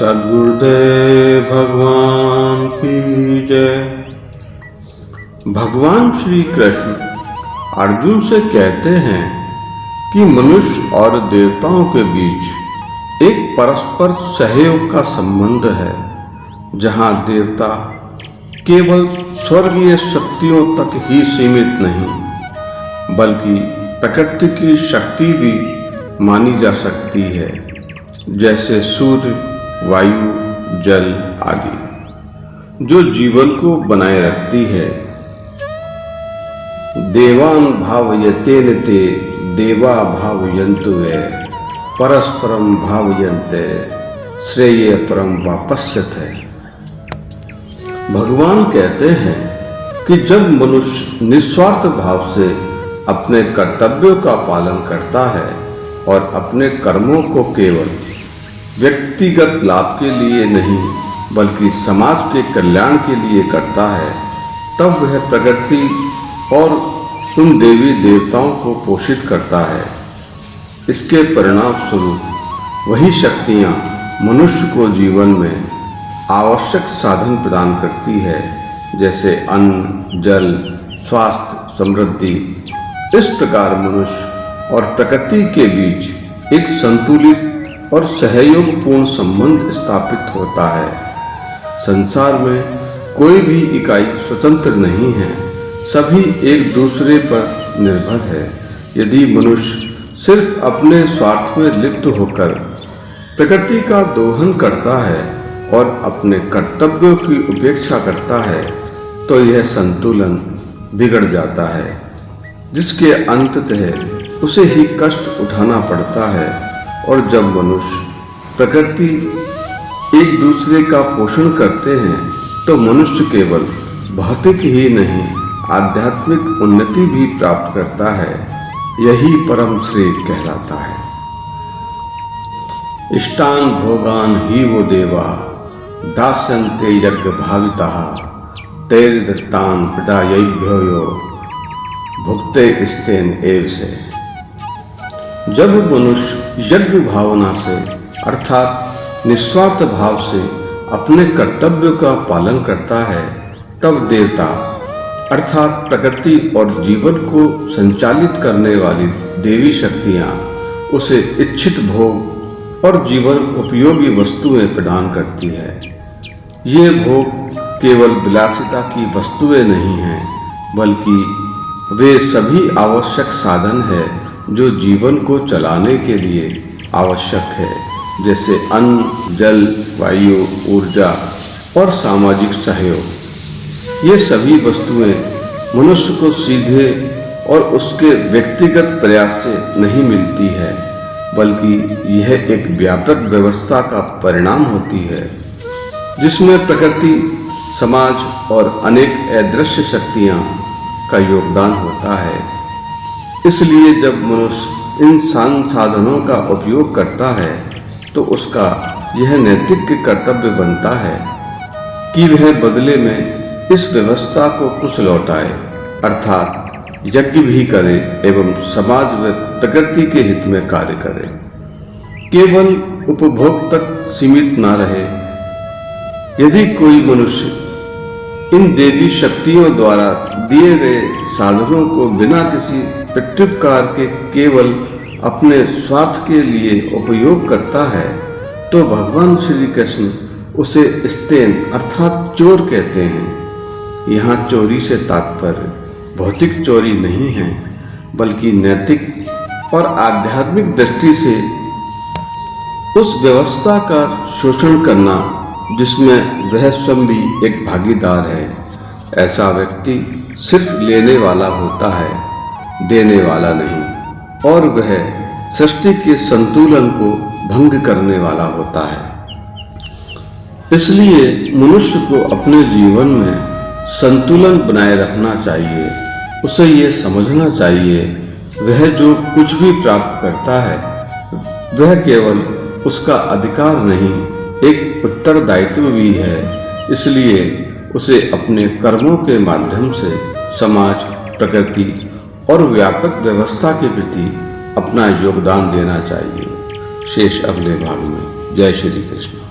सद्गुरुदेव भगवान की जय। भगवान श्री कृष्ण अर्जुन से कहते हैं कि मनुष्य और देवताओं के बीच एक परस्पर सहयोग का संबंध है, जहां देवता केवल स्वर्गीय शक्तियों तक ही सीमित नहीं, बल्कि प्रकृति की शक्ति भी मानी जा सकती है, जैसे सूर्य, वायु, जल आदि, जो जीवन को बनाए रखती है। देवान भावयतेन ते देवा भावयन्तु वे परस्परम भावयन्ते श्रेय परम वापस्यते। भगवान कहते हैं कि जब मनुष्य निस्वार्थ भाव से अपने कर्तव्यों का पालन करता है और अपने कर्मों को केवल व्यक्तिगत लाभ के लिए नहीं बल्कि समाज के कल्याण के लिए करता है, तब वह प्रकृति और उन देवी देवताओं को पोषित करता है। इसके परिणाम स्वरूप वही शक्तियाँ मनुष्य को जीवन में आवश्यक साधन प्रदान करती है, जैसे अन्न, जल, स्वास्थ्य, समृद्धि। इस प्रकार मनुष्य और प्रकृति के बीच एक संतुलित और सहयोगपूर्ण संबंध स्थापित होता है। संसार में कोई भी इकाई स्वतंत्र नहीं है, सभी एक दूसरे पर निर्भर है। यदि मनुष्य सिर्फ अपने स्वार्थ में लिप्त होकर प्रकृति का दोहन करता है और अपने कर्तव्यों की उपेक्षा करता है, तो यह संतुलन बिगड़ जाता है, जिसके अंततः उसे ही कष्ट उठाना पड़ता है। और जब मनुष्य प्रकृति एक दूसरे का पोषण करते हैं, तो मनुष्य केवल भौतिक ही नहीं, आध्यात्मिक उन्नति भी प्राप्त करता है। यही परम श्रेय कहलाता है। इष्टान भोगान ही वो देवा दास्यन्ते यज्ञ भाविताः तैर्दत्तान प्रदायैभ्यो यो भुक्ते स्तेन एव से। जब मनुष्य यज्ञ भावना से अर्थात निस्वार्थ भाव से अपने कर्तव्यों का पालन करता है, तब देवता अर्थात प्रकृति और जीवन को संचालित करने वाली देवी शक्तियाँ उसे इच्छित भोग और जीवन उपयोगी वस्तुएं प्रदान करती है। ये भोग केवल विलासिता की वस्तुएं नहीं हैं, बल्कि वे सभी आवश्यक साधन है जो जीवन को चलाने के लिए आवश्यक है, जैसे अन्न, जल, वायु, ऊर्जा और सामाजिक सहयोग। ये सभी वस्तुएं मनुष्य को सीधे और उसके व्यक्तिगत प्रयास से नहीं मिलती है, बल्कि यह एक व्यापक व्यवस्था का परिणाम होती है, जिसमें प्रकृति, समाज और अनेक अदृश्य शक्तियाँ का योगदान होता है। इसलिए जब मनुष्य इन संसाधनों का उपयोग करता है, तो उसका यह नैतिक कर्तव्य बनता है कि वह बदले में इस व्यवस्था को कुछ लौटाए, अर्थात यज्ञ भी करे एवं समाज व प्रकृति के हित में कार्य करे। केवल उपभोग तक सीमित न रहे। यदि कोई मनुष्य इन देवी शक्तियों द्वारा दिए गए साधनों को बिना किसी प्रत्युपकार के केवल अपने स्वार्थ के लिए उपयोग करता है, तो भगवान श्री कृष्ण उसे स्तेन अर्थात चोर कहते हैं। यहाँ चोरी से तात्पर्य भौतिक चोरी नहीं है, बल्कि नैतिक और आध्यात्मिक दृष्टि से उस व्यवस्था का शोषण करना जिसमें वह स्वयं भी एक भागीदार है। ऐसा व्यक्ति सिर्फ लेने वाला होता है, देने वाला नहीं, और वह सृष्टि के संतुलन को भंग करने वाला होता है। इसलिए मनुष्य को अपने जीवन में संतुलन बनाए रखना चाहिए। उसे ये समझना चाहिए वह जो कुछ भी प्राप्त करता है, वह केवल उसका अधिकार नहीं, एक उत्तरदायित्व भी है। इसलिए उसे अपने कर्मों के माध्यम से समाज, प्रकृति और व्यापक व्यवस्था के प्रति अपना योगदान देना चाहिए। शेष अगले भाग में। जय श्री कृष्ण।